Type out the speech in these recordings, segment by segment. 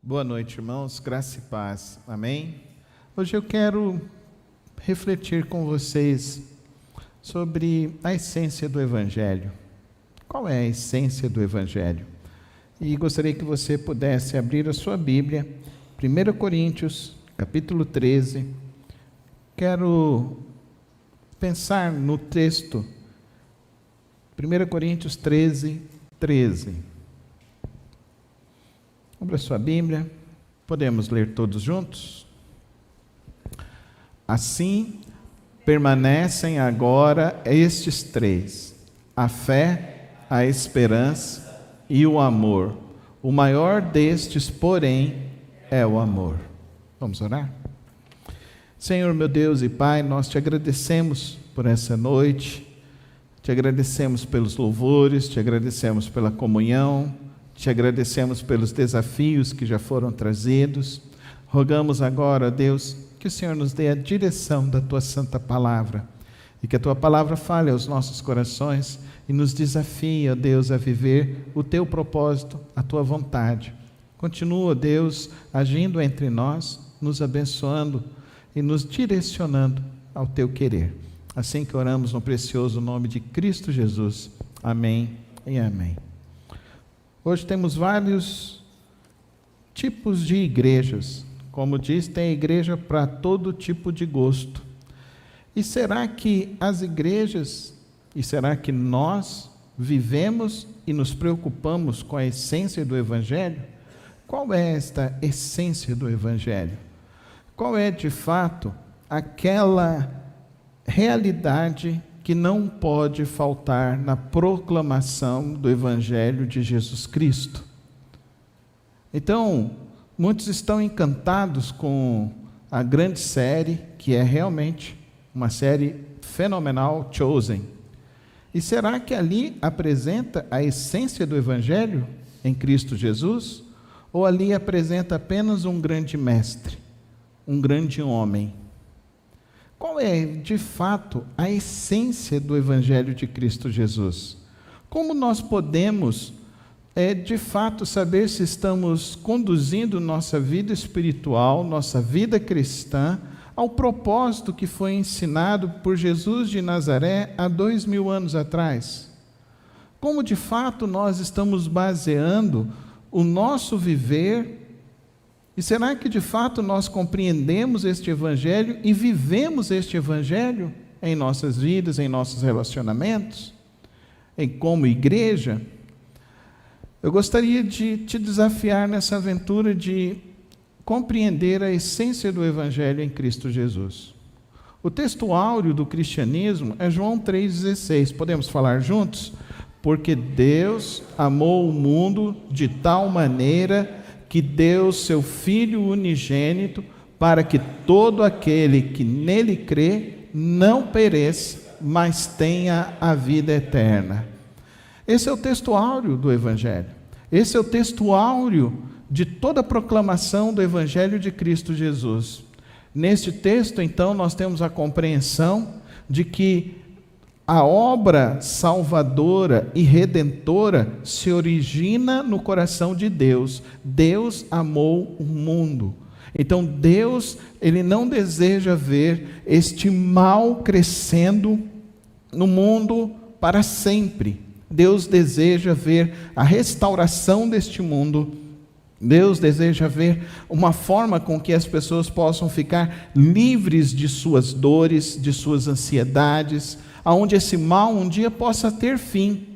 Boa noite, irmãos, graça e paz, amém? Hoje eu quero refletir com vocês sobre a essência do Evangelho. Qual é a essência do Evangelho? E gostaria que você pudesse abrir a sua Bíblia, 1 Coríntios, capítulo 13. Quero pensar no texto, 1 Coríntios 13, 13. Abra sua Bíblia, podemos ler todos juntos? Assim, permanecem agora estes três: a fé, a esperança e o amor. O maior destes, porém, é o amor. Vamos orar? Senhor, meu Deus e Pai, nós te agradecemos por essa noite, te agradecemos pelos louvores, te agradecemos pela comunhão, te agradecemos pelos desafios que já foram trazidos. Rogamos agora, Deus, que o Senhor nos dê a direção da Tua Santa Palavra e que a Tua Palavra fale aos nossos corações e nos desafie, ó Deus, a viver o Teu propósito, a Tua vontade. Continua, Deus, agindo entre nós, nos abençoando e nos direcionando ao Teu querer. Assim que oramos no precioso nome de Cristo Jesus. Amém e amém. Hoje temos vários tipos de igrejas. Como diz, tem igreja para todo tipo de gosto. E será que as igrejas, e será que nós vivemos e nos preocupamos com a essência do Evangelho? Qual é esta essência do Evangelho? Qual é, de fato, aquela realidade que não pode faltar na proclamação do Evangelho de Jesus Cristo? Então, muitos estão encantados com a grande série, que é realmente uma série fenomenal, Chosen. E será que ali apresenta a essência do Evangelho em Cristo Jesus? Ou ali apresenta apenas um grande mestre, um grande homem? Qual é, de fato, a essência do Evangelho de Cristo Jesus? Como nós podemos, de fato, saber se estamos conduzindo nossa vida espiritual, nossa vida cristã, ao propósito que foi ensinado por Jesus de Nazaré há 2000 anos atrás? Como, de fato, nós estamos baseando o nosso viver? E será que de fato nós compreendemos este Evangelho e vivemos este Evangelho em nossas vidas, em nossos relacionamentos, como igreja? Eu gostaria de te desafiar nessa aventura de compreender a essência do Evangelho em Cristo Jesus. O texto áureo do cristianismo é João 3,16. Podemos falar juntos? Porque Deus amou o mundo de tal maneira que deu seu Filho unigênito, para que todo aquele que nele crê não pereça, mas tenha a vida eterna. Esse é o texto áureo do Evangelho. Esse é o texto áureo de toda a proclamação do Evangelho de Cristo Jesus. Neste texto, então, nós temos a compreensão de que a obra salvadora e redentora se origina no coração de Deus. Deus amou o mundo. Então Deus, Ele não deseja ver este mal crescendo no mundo para sempre. Deus deseja ver a restauração deste mundo. Deus deseja ver uma forma com que as pessoas possam ficar livres de suas dores, de suas ansiedades, aonde esse mal um dia possa ter fim.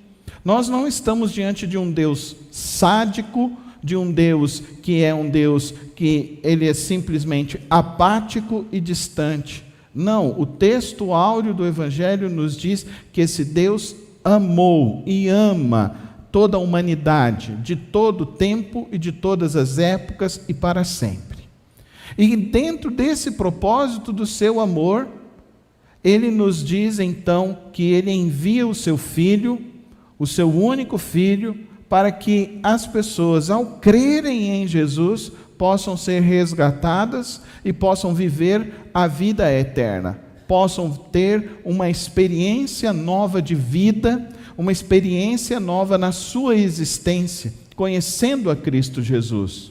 Nós não estamos diante de um Deus sádico, de um Deus que é um Deus que ele é simplesmente apático e distante. Não, o texto áureo do Evangelho nos diz que esse Deus amou e ama toda a humanidade, de todo o tempo e de todas as épocas e para sempre. E dentro desse propósito do seu amor, Ele nos diz então que Ele envia o seu Filho, o seu único Filho, para que as pessoas, ao crerem em Jesus, possam ser resgatadas e possam viver a vida eterna, possam ter uma experiência nova de vida, uma experiência nova na sua existência, conhecendo a Cristo Jesus.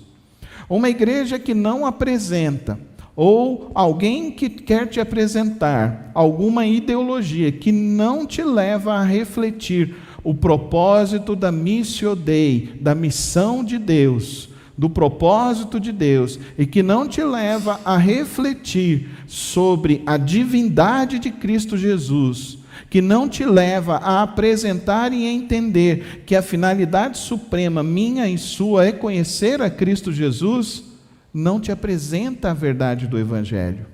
Uma igreja que não apresenta, ou alguém que quer te apresentar alguma ideologia que não te leva a refletir o propósito da Missio Dei, da missão de Deus, do propósito de Deus, e que não te leva a refletir sobre a divindade de Cristo Jesus, que não te leva a apresentar e entender que a finalidade suprema minha e sua é conhecer a Cristo Jesus, não te apresenta a verdade do Evangelho.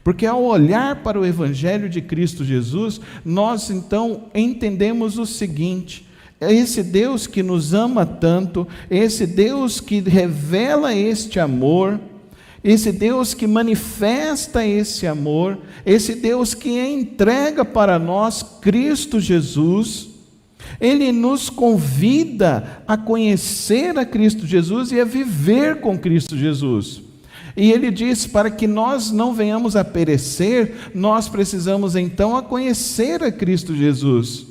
Porque ao olhar para o Evangelho de Cristo Jesus, nós então entendemos o seguinte: esse Deus que nos ama tanto, esse Deus que revela este amor, esse Deus que manifesta esse amor, esse Deus que entrega para nós Cristo Jesus, Ele nos convida a conhecer a Cristo Jesus e a viver com Cristo Jesus. E Ele diz, para que nós não venhamos a perecer, nós precisamos então a conhecer a Cristo Jesus.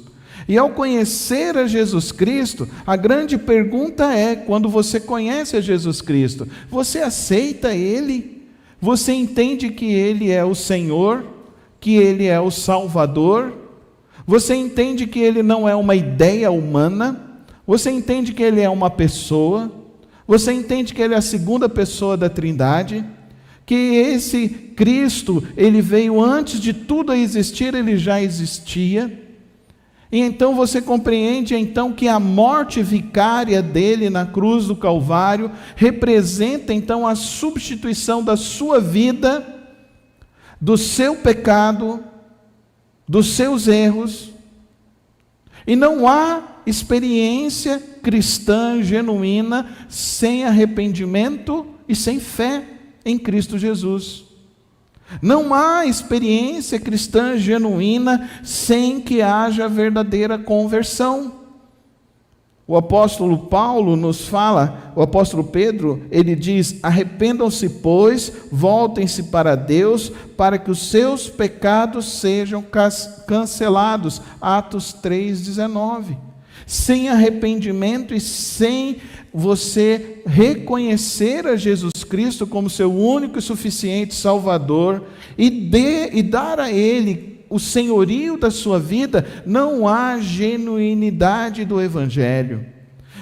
E ao conhecer a Jesus Cristo, a grande pergunta é, quando você conhece a Jesus Cristo, você aceita Ele? Você entende que Ele é o Senhor? Que Ele é o Salvador? Você entende que Ele não é uma ideia humana? Você entende que Ele é uma pessoa? Você entende que Ele é a segunda pessoa da Trindade? Que esse Cristo, Ele veio antes de tudo a existir, Ele já existia? E então você compreende então que a morte vicária dele na cruz do Calvário representa então a substituição da sua vida, do seu pecado, dos seus erros. E não há experiência cristã genuína sem arrependimento e sem fé em Cristo Jesus. Não há experiência cristã genuína sem que haja verdadeira conversão. O apóstolo Paulo nos fala, o apóstolo Pedro, ele diz: arrependam-se, pois, voltem-se para Deus, para que os seus pecados sejam cancelados. Atos 3,19. Sem arrependimento e sem você reconhecer a Jesus Cristo como seu único e suficiente Salvador e dar a Ele o senhorio da sua vida, não há genuinidade do Evangelho.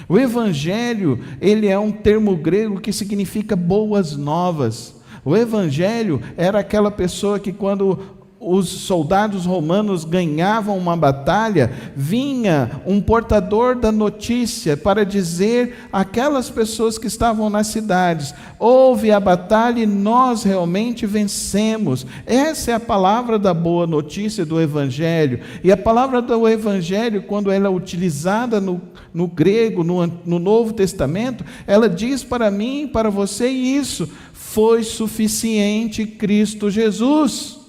O Evangelho, ele é um termo grego que significa boas novas. O Evangelho era aquela pessoa que quando os soldados romanos ganhavam uma batalha, vinha um portador da notícia para dizer àquelas pessoas que estavam nas cidades: houve a batalha e nós realmente vencemos. Essa é a palavra da boa notícia do Evangelho. E a palavra do Evangelho, quando ela é utilizada no grego, no Novo Testamento, ela diz para mim e para você isso: foi suficiente Cristo Jesus.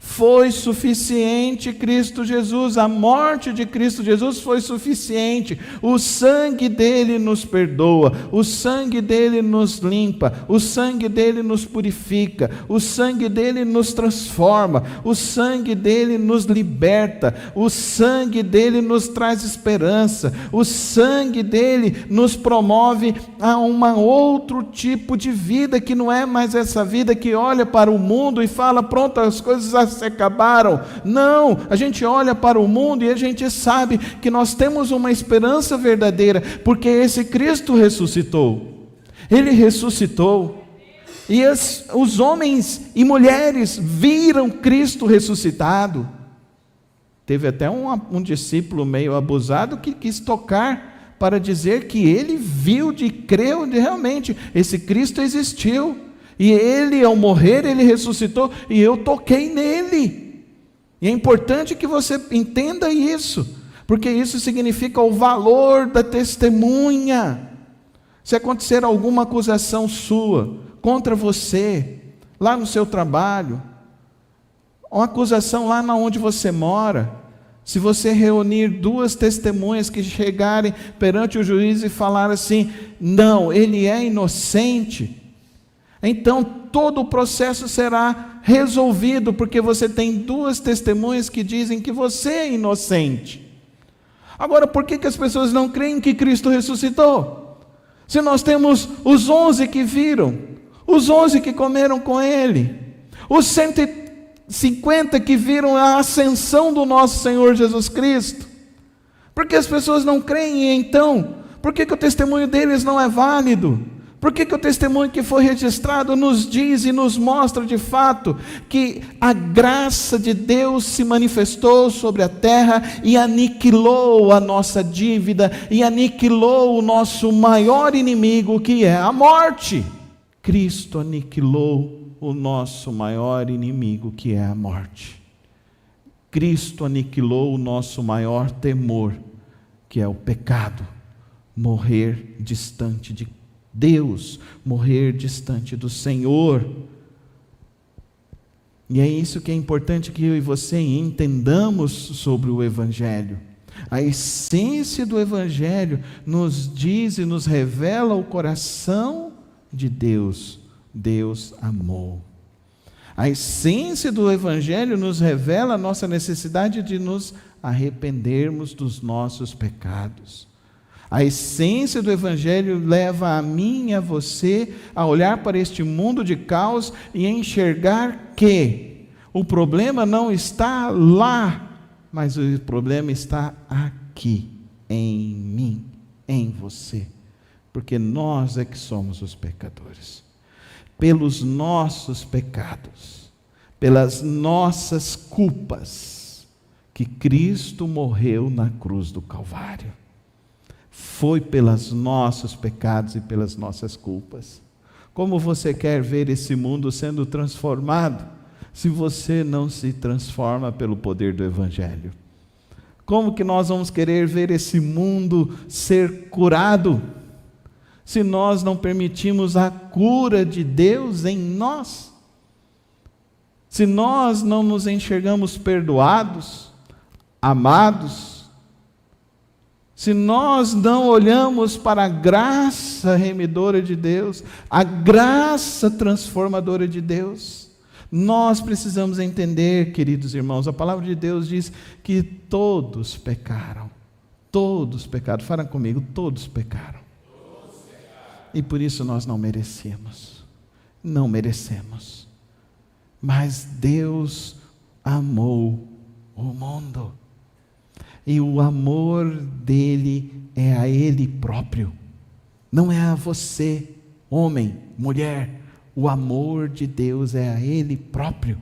Foi suficiente Cristo Jesus, a morte de Cristo Jesus foi suficiente, o sangue dele nos perdoa, o sangue dele nos limpa, o sangue dele nos purifica, o sangue dele nos transforma, o sangue dele nos liberta, o sangue dele nos traz esperança, o sangue dele nos promove a um outro tipo de vida, que não é mais essa vida que olha para o mundo e fala: pronto, as coisas se acabaram. Não, a gente olha para o mundo e a gente sabe que nós temos uma esperança verdadeira, porque esse Cristo ressuscitou. Ele ressuscitou. E os homens e mulheres viram Cristo ressuscitado. Teve até um discípulo meio abusado que quis tocar para dizer que ele viu, creu de realmente, esse Cristo existiu. E ele, ao morrer, ele ressuscitou, e eu toquei nele. E é importante que você entenda isso, porque isso significa o valor da testemunha. Se acontecer alguma acusação sua contra você, lá no seu trabalho, uma acusação lá onde você mora, se você reunir duas testemunhas que chegarem perante o juiz e falar assim: não, ele é inocente, então todo o processo será resolvido, porque você tem duas testemunhas que dizem que você é inocente. Agora, por que as pessoas não creem que Cristo ressuscitou? Se nós temos os 11 que viram, os 11 que comeram com Ele, os 150 que viram a ascensão do nosso Senhor Jesus Cristo, por que as pessoas não creem então? Por que o testemunho deles não é válido? Por que o testemunho que foi registrado nos diz e nos mostra de fato que a graça de Deus se manifestou sobre a terra e aniquilou a nossa dívida e aniquilou o nosso maior inimigo, que é a morte? Cristo aniquilou o nosso maior inimigo, que é a morte. Cristo aniquilou o nosso maior temor, que é o pecado, morrer distante de Deus, morrer distante do Senhor. E é isso que é importante que eu e você entendamos sobre o Evangelho. A essência do Evangelho nos diz e nos revela o coração de Deus. Deus amou. A essência do Evangelho nos revela a nossa necessidade de nos arrependermos dos nossos pecados. A essência do Evangelho leva a mim e a você a olhar para este mundo de caos e enxergar que o problema não está lá, mas o problema está aqui, em mim, em você, porque nós é que somos os pecadores. Pelos nossos pecados, pelas nossas culpas, que Cristo morreu na cruz do Calvário. Foi pelos nossos pecados e pelas nossas culpas. Como você quer ver esse mundo sendo transformado, se você não se transforma pelo poder do Evangelho? Como que nós vamos querer ver esse mundo ser curado, se nós não permitimos a cura de Deus em nós? Se nós não nos enxergamos perdoados, amados, se nós não olhamos para a graça remidora de Deus, a graça transformadora de Deus, nós precisamos entender, queridos irmãos, a palavra de Deus diz que todos pecaram. Todos pecaram. Fala comigo, todos pecaram. E por isso nós não merecemos. Não merecemos. Mas Deus amou o mundo. E o amor dele é a ele próprio, não é a você, homem, mulher. O amor de Deus é a ele próprio,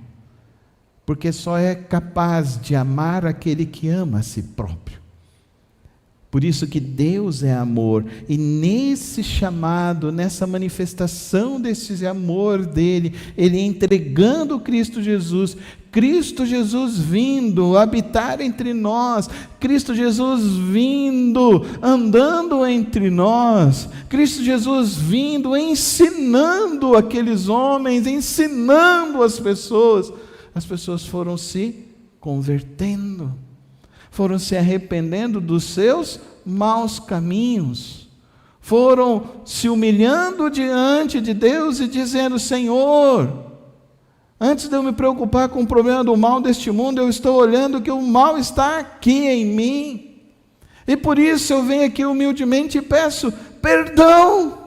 porque só é capaz de amar aquele que ama a si próprio. Por isso que Deus é amor, e nesse chamado, nessa manifestação desse amor dele, ele entregando Cristo Jesus vindo habitar entre nós, Cristo Jesus vindo, andando entre nós, Cristo Jesus vindo, ensinando aqueles homens, ensinando as pessoas foram se convertendo, foram se arrependendo dos seus maus caminhos, foram se humilhando diante de Deus e dizendo: Senhor, antes de eu me preocupar com o problema do mal deste mundo, eu estou olhando que o mal está aqui em mim, e por isso eu venho aqui humildemente e peço perdão.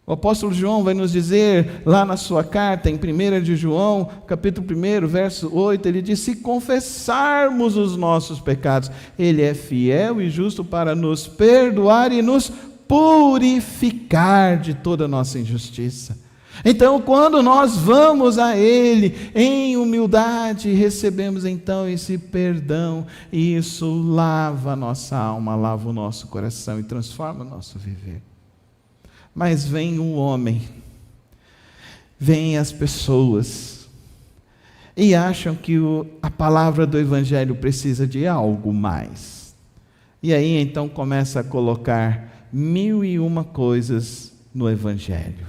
O apóstolo João vai nos dizer lá na sua carta, em 1 de João, capítulo 1, verso 8, ele diz: se confessarmos os nossos pecados, ele é fiel e justo para nos perdoar e nos purificar de toda a nossa injustiça. Então, quando nós vamos a ele em humildade, recebemos então esse perdão, e isso lava a nossa alma, lava o nosso coração e transforma o nosso viver. Mas vem o homem, vem as pessoas, e acham que a palavra do Evangelho precisa de algo mais. E aí então começa a colocar 1001 coisas no Evangelho.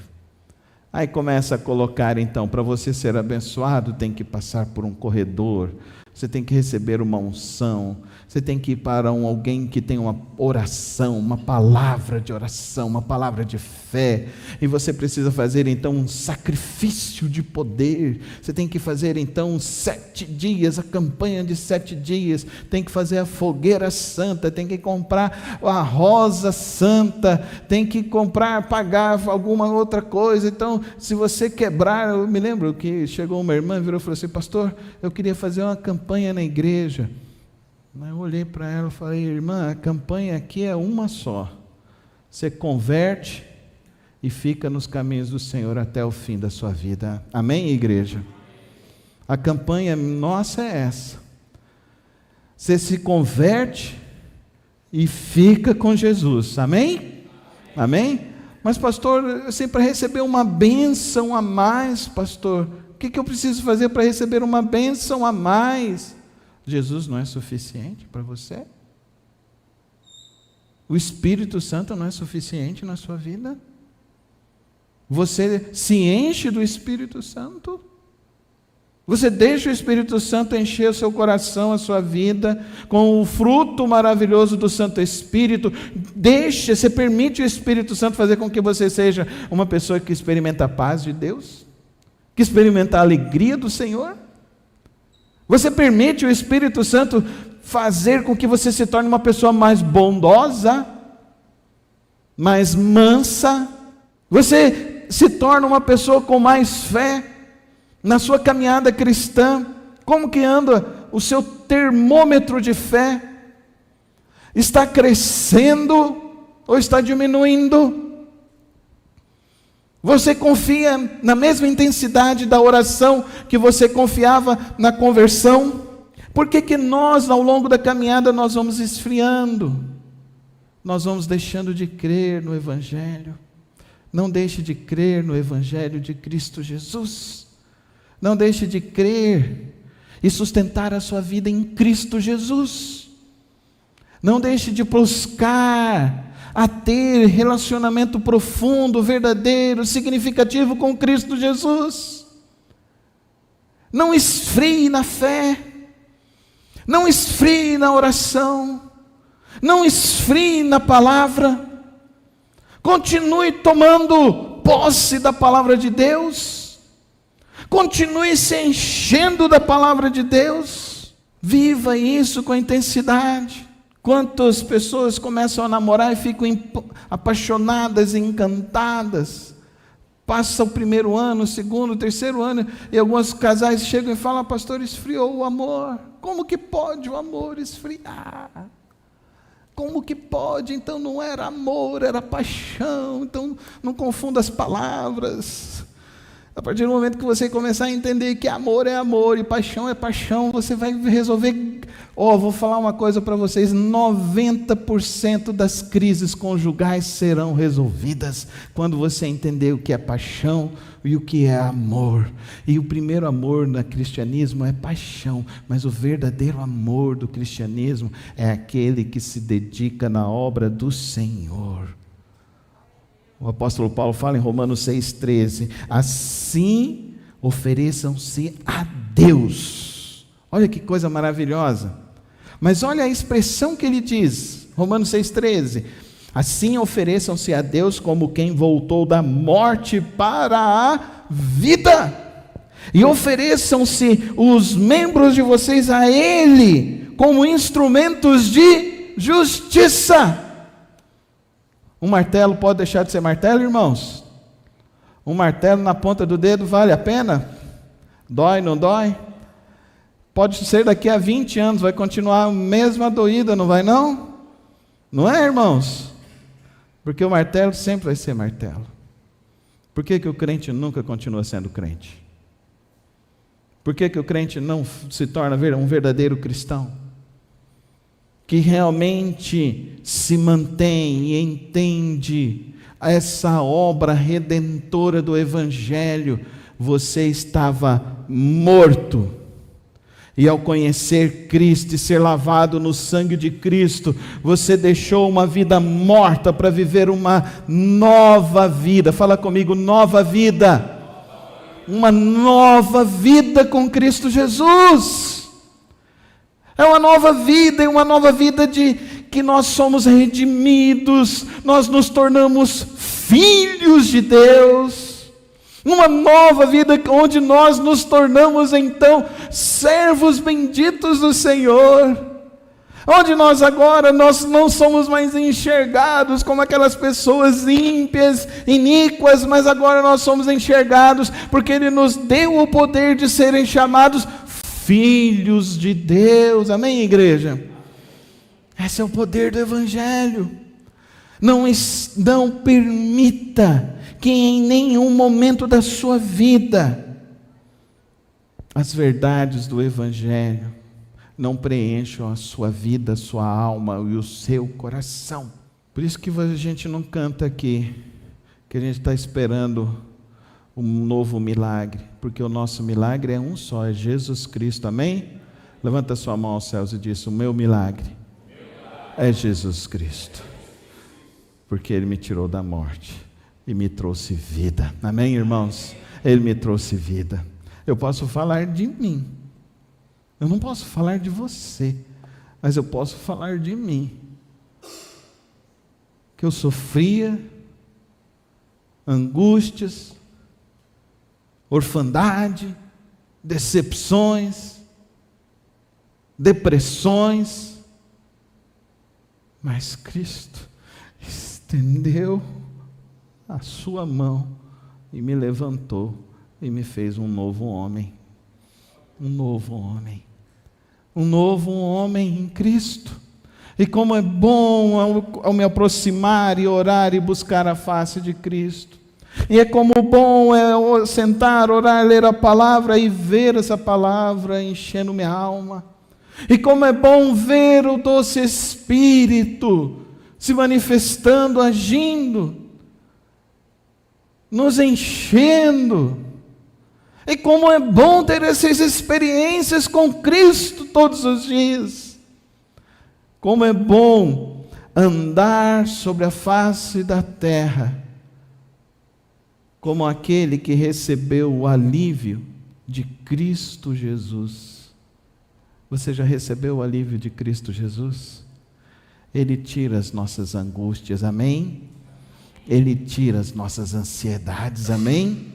Aí começa a colocar então, para você ser abençoado, tem que passar por um corredor. você tem que receber uma unção, você tem que ir para alguém que tem uma oração, uma palavra de oração, uma palavra de fé, e você precisa fazer então um sacrifício de poder, você tem que fazer então 7 dias, a campanha de 7 dias, tem que fazer a fogueira santa, tem que comprar a rosa santa, tem que comprar, pagar alguma outra coisa. Então, se você quebrar, eu me lembro que chegou uma irmã, virou e falou assim: pastor, eu queria fazer uma campanha na igreja. Eu olhei para ela e falei: irmã, a campanha aqui é uma só, você converte e fica nos caminhos do Senhor até o fim da sua vida. Amém, igreja? A campanha nossa é essa, você se converte e fica com Jesus. Amém? Amém? Mas pastor, assim, para receber uma bênção a mais, pastor, o que eu preciso fazer para receber uma bênção a mais? Jesus não é suficiente para você? O Espírito Santo não é suficiente na sua vida? Você se enche do Espírito Santo? Você deixa o Espírito Santo encher o seu coração, a sua vida, com o fruto maravilhoso do Santo Espírito? Você permite o Espírito Santo fazer com que você seja uma pessoa que experimenta a paz de Deus? Que experimenta a alegria do Senhor? Você permite o Espírito Santo fazer com que você se torne uma pessoa mais bondosa, mais mansa? Você se torna uma pessoa com mais fé na sua caminhada cristã? Como que anda o seu termômetro de fé? Está crescendo ou está diminuindo? Você confia na mesma intensidade da oração que você confiava na conversão? Por que nós, ao longo da caminhada, nós vamos esfriando? Nós vamos deixando de crer no Evangelho. Não deixe de crer no Evangelho de Cristo Jesus. Não deixe de crer e sustentar a sua vida em Cristo Jesus. Não deixe de buscar a ter relacionamento profundo, verdadeiro, significativo com Cristo Jesus. Não esfrie na fé, não esfrie na oração, não esfrie na palavra. Continue tomando posse da palavra de Deus, continue se enchendo da palavra de Deus, viva isso com intensidade. Quantas pessoas começam a namorar e ficam apaixonadas, encantadas, passa o primeiro ano, o segundo, o terceiro ano, e alguns casais chegam e falam: pastor, esfriou o amor. Como que pode o amor esfriar? Como que pode? Então não era amor, era paixão. Então não confunda as palavras. A partir do momento que você começar a entender que amor é amor e paixão é paixão, você vai resolver. Vou falar uma coisa para vocês: 90% das crises conjugais serão resolvidas quando você entender o que é paixão e o que é amor. E o primeiro amor no cristianismo é paixão, mas o verdadeiro amor do cristianismo é aquele que se dedica na obra do Senhor. O apóstolo Paulo fala em Romanos 6,13: assim ofereçam-se a Deus. Olha que coisa maravilhosa. Mas olha a expressão que ele diz, Romanos 6,13: assim ofereçam-se a Deus como quem voltou da morte para a vida, e ofereçam-se os membros de vocês a Ele como instrumentos de justiça. Um martelo pode deixar de ser martelo, irmãos? Um martelo na ponta do dedo vale a pena? Dói, não dói? Pode ser daqui a 20 anos, vai continuar a mesma doída, não vai não? Não é, irmãos? Porque o martelo sempre vai ser martelo. Por que o crente nunca continua sendo crente? Por que o crente não se torna um verdadeiro cristão? Que realmente se mantém e entende essa obra redentora do Evangelho. Você estava morto, e ao conhecer Cristo e ser lavado no sangue de Cristo, você deixou uma vida morta para viver uma nova vida. Fala comigo: nova vida. Uma nova vida com Cristo Jesus. É uma nova vida, é uma nova vida de que nós somos redimidos, nós nos tornamos filhos de Deus. Uma nova vida onde nós nos tornamos então servos benditos do Senhor. Onde nós agora não somos mais enxergados como aquelas pessoas ímpias, iníquas, mas agora nós somos enxergados porque Ele nos deu o poder de serem chamados filhos de Deus. Amém, igreja? Esse é o poder do Evangelho. Não permita que em nenhum momento da sua vida as verdades do Evangelho não preencham a sua vida, a sua alma e o seu coração. Por isso que a gente não canta aqui, que a gente está esperando um novo milagre, porque o nosso milagre é um só, é Jesus Cristo, amém? Levanta sua mão aos céus e diz: o meu milagre é Jesus Cristo, porque Ele me tirou da morte e me trouxe vida, amém, irmãos? Ele me trouxe vida. Eu posso falar de mim, eu não posso falar de você, mas eu posso falar de mim, que eu sofria angústias, orfandade, decepções, depressões, mas Cristo estendeu a sua mão e me levantou e me fez um novo homem. Um novo homem. Um novo homem em Cristo. E como é bom ao me aproximar e orar e buscar a face de Cristo. E é como bom é sentar, orar, ler a palavra e ver essa palavra enchendo minha alma. E como é bom ver o doce Espírito se manifestando, agindo, nos enchendo. E como é bom ter essas experiências com Cristo todos os dias. Como é bom andar sobre a face da terra, como aquele que recebeu o alívio de Cristo Jesus. Você já recebeu o alívio de Cristo Jesus? Ele tira as nossas angústias, amém? Ele tira as nossas ansiedades, amém?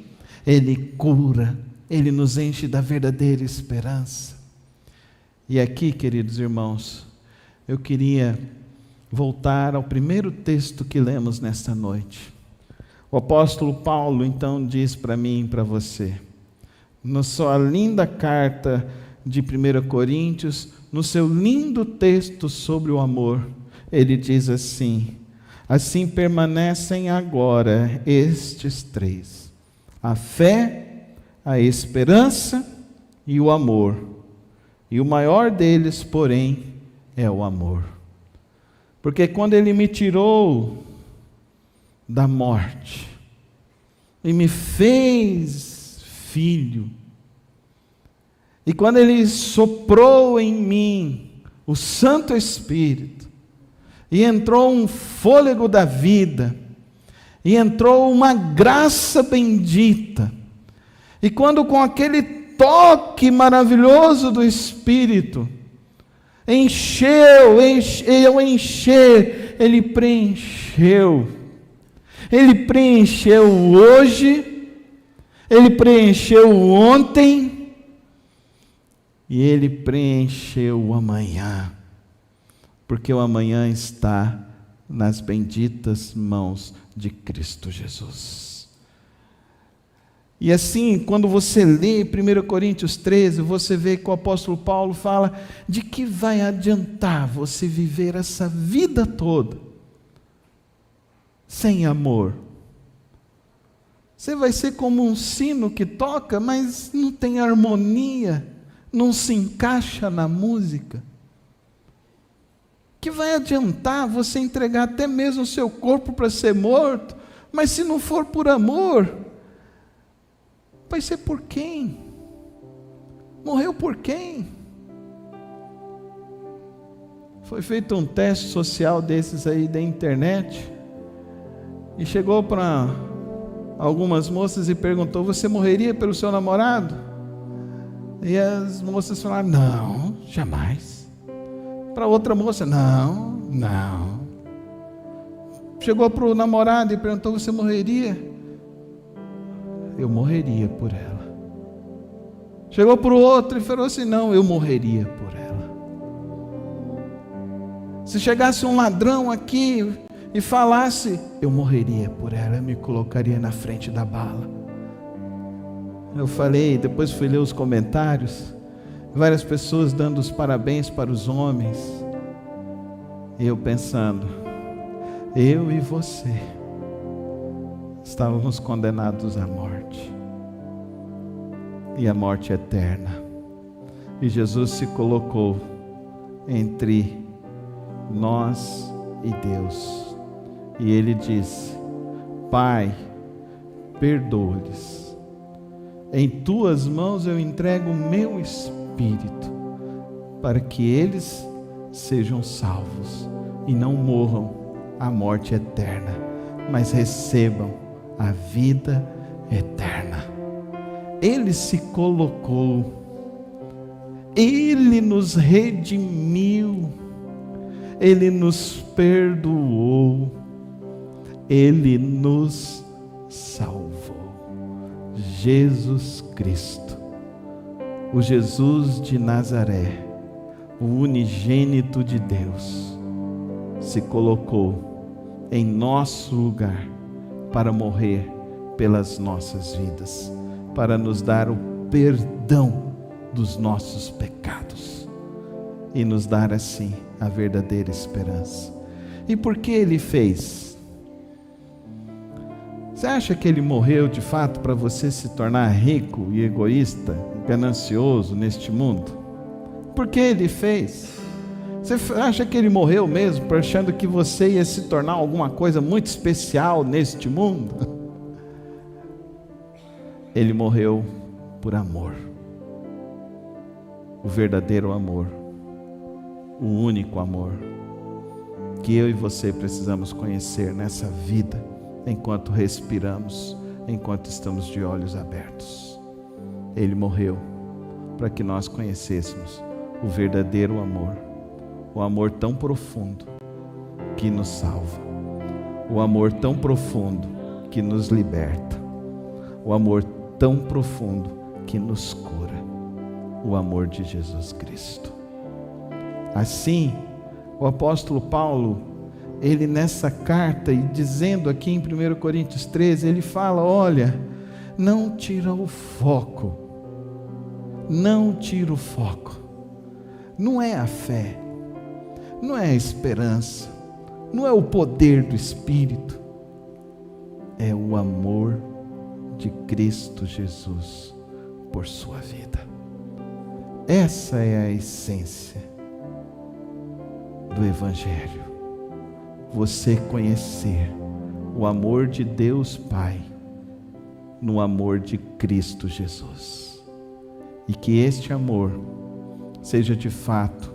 Ele cura, Ele nos enche da verdadeira esperança. E aqui, queridos irmãos, eu queria voltar ao primeiro texto que lemos nesta noite. O apóstolo Paulo então diz para mim e para você, na sua linda carta de 1 Coríntios, no seu lindo texto sobre o amor, ele diz assim: assim permanecem agora estes três: a fé, a esperança e o amor. E o maior deles, porém, é o amor. Porque quando Ele me tirou da morte e me fez filho, e quando Ele soprou em mim o Santo Espírito, e entrou um fôlego da vida, e entrou uma graça bendita, e quando com aquele toque maravilhoso do Espírito, Ele preencheu hoje, Ele preencheu ontem, e Ele preencheu o amanhã, porque o amanhã está nas benditas mãos de Cristo Jesus. E assim, quando você lê 1 Coríntios 13, você vê que o apóstolo Paulo fala de que vai adiantar você viver essa vida toda sem amor. Você vai ser como um sino que toca, mas não tem harmonia, não se encaixa na música. Que vai adiantar você entregar até mesmo o seu corpo para ser morto, mas se não for por amor, vai ser por quem? Morreu por quem? Foi feito um teste social desses aí da internet, e chegou para algumas moças e perguntou: você morreria pelo seu namorado? E as moças falaram: não, jamais. Para outra moça, não. Chegou para o namorado e perguntou: você morreria? Eu morreria por ela. Chegou para o outro e falou assim: não, eu morreria por ela. Se chegasse um ladrão aqui e falasse, eu morreria por ela, eu me colocaria na frente da bala. Eu falei, depois fui ler os comentários, várias pessoas dando os parabéns para os homens, e eu pensando, eu e você estávamos condenados à morte, e a morte eterna, e Jesus se colocou entre nós e Deus, e Ele disse: Pai, perdoa-lhes, em Tuas mãos eu entrego o meu Espírito, para que eles sejam salvos, e não morram a morte eterna, mas recebam a vida eterna. Ele se colocou, Ele nos redimiu, Ele nos perdoou, Ele nos salvou. Jesus Cristo, o Jesus de Nazaré, o unigênito de Deus, se colocou em nosso lugar para morrer pelas nossas vidas, para nos dar o perdão dos nossos pecados e nos dar assim a verdadeira esperança. E por que Ele fez? Você acha que Ele morreu de fato para você se tornar rico e egoísta, ganancioso neste mundo? Por que Ele fez? Você acha que Ele morreu mesmo achando que você ia se tornar alguma coisa muito especial neste mundo? Ele morreu por amor, o verdadeiro amor, o único amor, que eu e você precisamos conhecer nessa vida, enquanto respiramos, enquanto estamos de olhos abertos. Ele morreu para que nós conhecêssemos o verdadeiro amor, o amor tão profundo que nos salva, o amor tão profundo que nos liberta, o amor tão profundo que nos cura, o amor de Jesus Cristo. Assim, o apóstolo Paulo, ele nessa carta, e dizendo aqui em 1 Coríntios 13, ele fala: olha, não tira o foco, não tira o foco, não é a fé, não é a esperança, não é o poder do Espírito, é o amor de Cristo Jesus por sua vida. Essa é a essência do Evangelho. Você conhecer o amor de Deus Pai no amor de Cristo Jesus, e que este amor seja de fato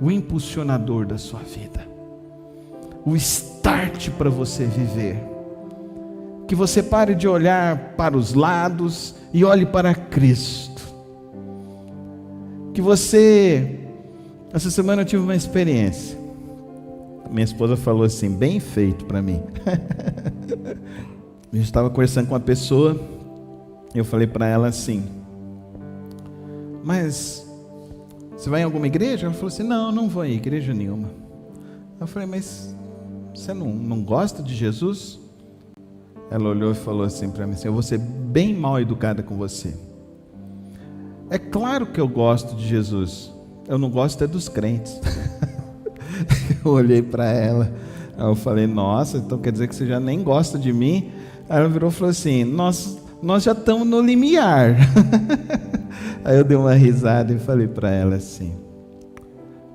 o impulsionador da sua vida, o start para você viver. Que você pare de olhar para os lados e olhe para Cristo. Que você... Essa semana eu tive uma experiência. Minha esposa falou assim, bem feito para mim. Eu estava conversando com uma pessoa, eu falei para ela assim: mas você vai em alguma igreja? Ela falou assim: não vou em igreja nenhuma. Eu falei: mas você não gosta de Jesus? Ela olhou e falou assim para mim assim: eu vou ser bem mal educada com você. É claro que eu gosto de Jesus, eu não gosto é dos crentes. Eu olhei para ela, aí eu falei: nossa, então quer dizer que você já nem gosta de mim? Aí ela virou e falou assim: nós já estamos no limiar. Aí eu dei uma risada e falei para ela assim: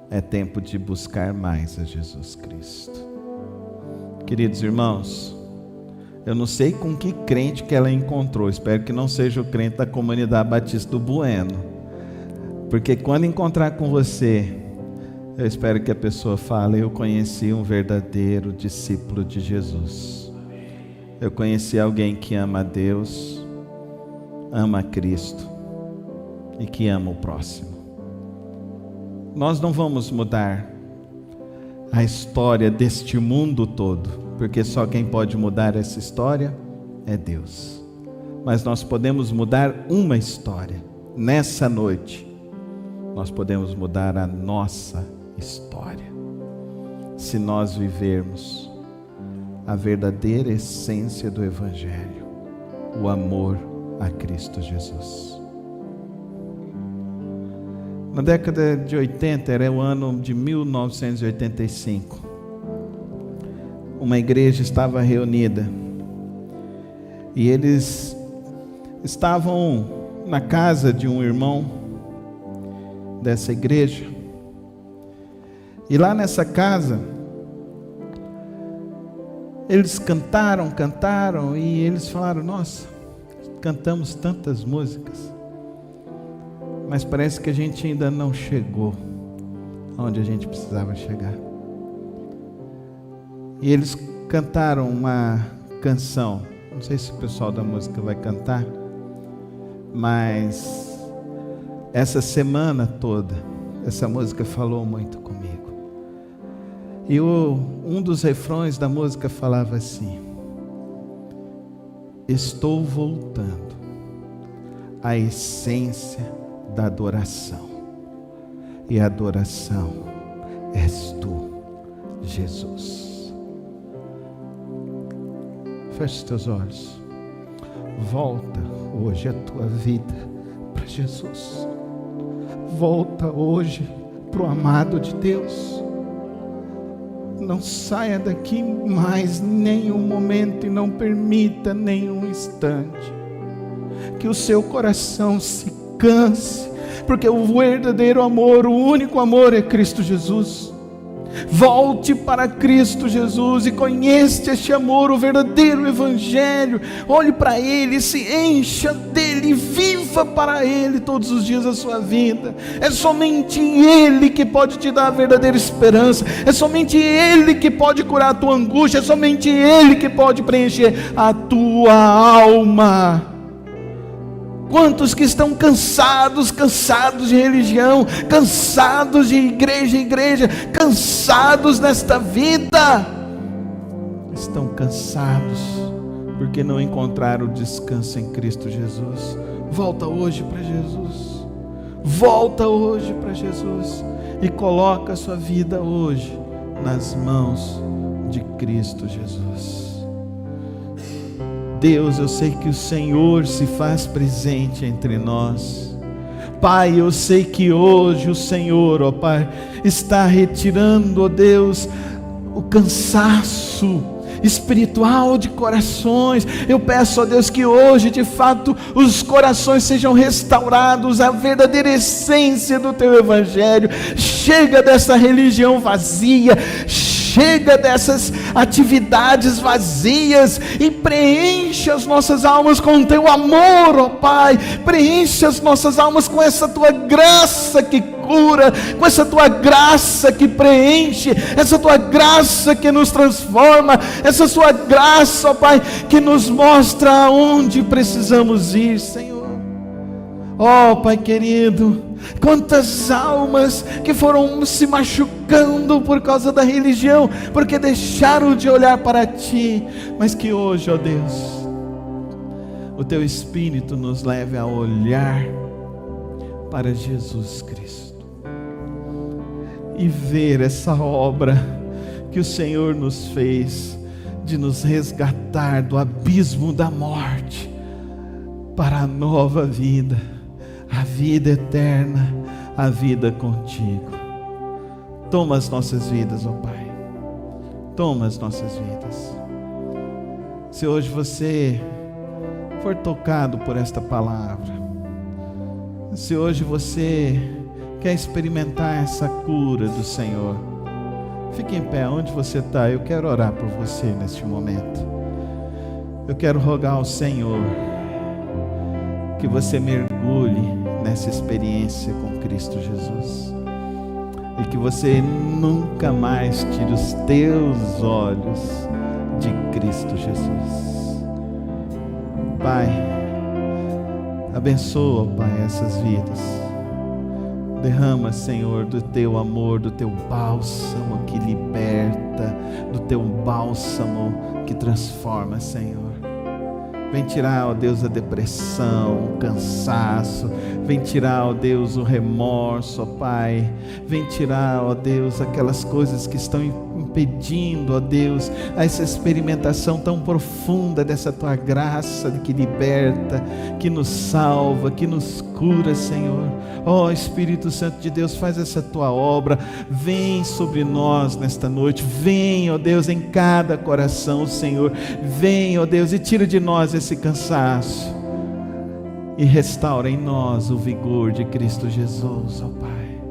é tempo de buscar mais a Jesus Cristo. Queridos irmãos, eu não sei com que crente que ela encontrou, espero que não seja o crente da Comunidade Batista do Bueno, porque quando encontrar com você, eu espero que a pessoa fale: eu conheci um verdadeiro discípulo de Jesus, eu conheci alguém que ama a Deus, ama a Cristo e que ama o próximo. Nós não vamos mudar a história deste mundo todo, porque só quem pode mudar essa história é Deus. Mas nós podemos mudar uma história. Nessa noite, nós podemos mudar a nossa história, se nós vivermos a verdadeira essência do Evangelho, o amor a Cristo Jesus. Na década de 80, era o ano de 1985, uma igreja estava reunida e eles estavam na casa de um irmão dessa igreja, e lá nessa casa eles cantaram e eles falaram: nossa, cantamos tantas músicas, mas parece que a gente ainda não chegou onde a gente precisava chegar. E eles cantaram uma canção, não sei se o pessoal da música vai cantar, mas essa semana toda, essa música falou muito comigo. E um dos refrões da música falava assim: estou voltando à essência da adoração, e a adoração és tu, Jesus. Feche os teus olhos. Volta hoje a tua vida para Jesus. Volta hoje para o amado de Deus. Não saia daqui mais nenhum momento e não permita nenhum instante que o seu coração se canse, porque o verdadeiro amor, o único amor é Cristo Jesus. Volte para Cristo Jesus e conheça este amor, o verdadeiro Evangelho. Olhe para Ele, se encha dEle, viva para Ele todos os dias da sua vida. É somente Ele que pode te dar a verdadeira esperança, é somente Ele que pode curar a tua angústia, é somente Ele que pode preencher a tua alma. Quantos que estão cansados de religião, cansados de igreja, cansados nesta vida, estão cansados porque não encontraram descanso em Cristo Jesus. Volta hoje para Jesus, volta hoje para Jesus e coloca a sua vida hoje nas mãos de Cristo Jesus. Deus, eu sei que o Senhor se faz presente entre nós. Pai, eu sei que hoje o Senhor, ó Pai, está retirando, ó Deus, o cansaço espiritual de corações. Eu peço, ó Deus, que hoje de fato os corações sejam restaurados à verdadeira essência do Teu Evangelho. Chega dessa religião vazia, chega dessas atividades vazias e preenche as nossas almas com o Teu amor, ó Pai. Preenche as nossas almas com essa Tua graça que cura, com essa Tua graça que preenche, essa Tua graça que nos transforma, essa Tua graça, ó Pai, que nos mostra aonde precisamos ir, Senhor. Ó Pai querido, quantas almas que foram se machucando por causa da religião, porque deixaram de olhar para Ti, mas que hoje, ó Deus, o Teu Espírito nos leve a olhar para Jesus Cristo e ver essa obra que o Senhor nos fez, de nos resgatar do abismo da morte para a nova vida, a vida eterna, a vida contigo. Toma as nossas vidas, ó Pai, toma as nossas vidas. Se hoje você for tocado por esta palavra, se hoje você quer experimentar essa cura do Senhor, fique em pé onde você está. Eu quero orar por você neste momento. Eu quero rogar ao Senhor que você mergulhe nessa experiência com Cristo Jesus e que você nunca mais tire os teus olhos de Cristo Jesus. Pai, abençoa, Pai, essas vidas. Derrama, Senhor, do teu amor, do teu bálsamo que liberta, do teu bálsamo que transforma, Senhor. Vem tirar, ó Deus, a depressão, o cansaço. Vem tirar, ó Deus, o remorso, ó Pai. Vem tirar, ó Deus, aquelas coisas que estão impedindo, ó Deus, essa experimentação tão profunda dessa Tua graça que liberta, que nos salva, que nos cura, Senhor. Ó Espírito Santo de Deus, faz essa Tua obra. Vem sobre nós nesta noite. Vem, ó Deus, em cada coração, Senhor. Vem, ó Deus, e tira de nós esse cansaço e restaura em nós o vigor de Cristo Jesus, ó Pai.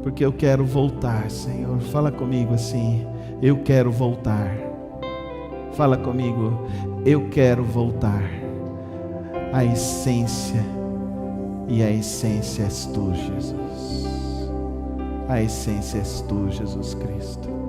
Porque eu quero voltar, Senhor. Fala comigo assim: eu quero voltar. Fala comigo: eu quero voltar à essência, e a essência és Tu, Jesus. A essência és Tu, Jesus Cristo.